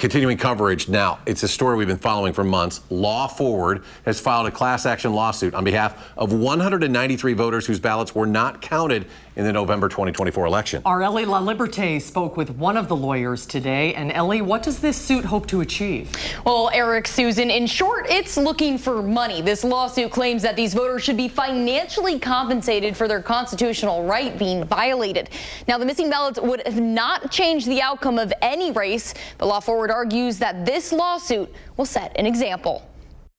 Continuing coverage now, it's a story we've been following for months. Law Forward has filed a class action lawsuit on behalf of 193 voters whose ballots were not counted in the November 2024 election. Our Ellie LaLiberte spoke with one of the lawyers today. And Ellie, what does this suit hope to achieve? Well, Eric, Susan, in short, it's looking for money. This lawsuit claims that these voters should be financially compensated for their constitutional right being violated. Now, the missing ballots would have not changed the outcome of any race, but Law Forward argues that this lawsuit will set an example.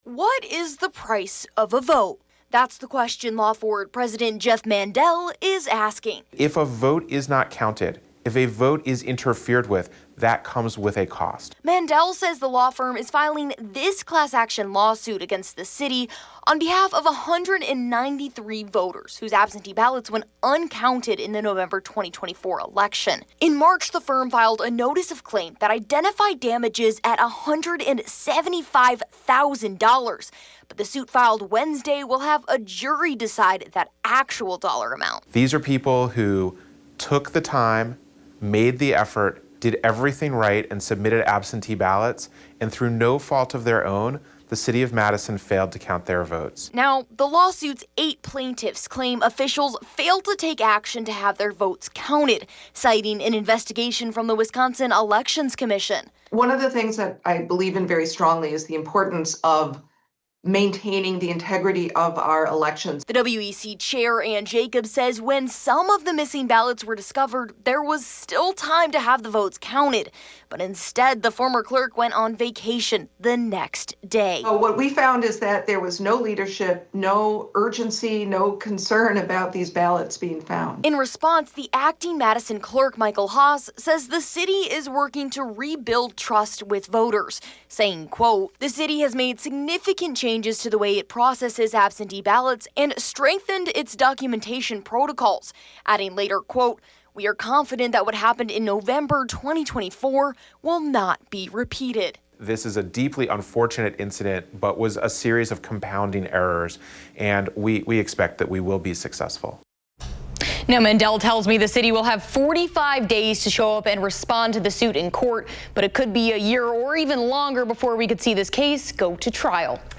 What is the price of a vote? That's the question Law Forward President Jeff Mandel is asking. If a vote is not counted, if a vote is interfered with, that comes with a cost. Mandel says the law firm is filing this class action lawsuit against the city on behalf of 193 voters whose absentee ballots went uncounted in the November 2024 election. In March, the firm filed a notice of claim that identified damages at $175,000. But the suit filed Wednesday will have a jury decide that actual dollar amount. These are people who took the time, made the effort, did everything right, and submitted absentee ballots, and through no fault of their own, the City of Madison failed to count their votes. Now, the lawsuit's 8 plaintiffs claim officials failed to take action to have their votes counted, citing an investigation from the Wisconsin Elections Commission. One of the things that I believe in very strongly is the importance of maintaining the integrity of our elections. The WEC chair, Ann Jacobs, says when some of the missing ballots were discovered, there was still time to have the votes counted. But instead, the former clerk went on vacation the next day. So what we found is that there was no leadership, no urgency, no concern about these ballots being found. In response, the acting Madison clerk, Michael Haas, says the city is working to rebuild trust with voters, saying, quote, "The city has made significant changes to the way it processes absentee ballots and strengthened its documentation protocols," adding later, quote, "We are confident that what happened in November 2024 will not be repeated." This is a deeply unfortunate incident, but was a series of compounding errors, and we expect that we will be successful. Now, Mandel tells me the city will have 45 days to show up and respond to the suit in court, but it could be a year or even longer before we could see this case go to trial.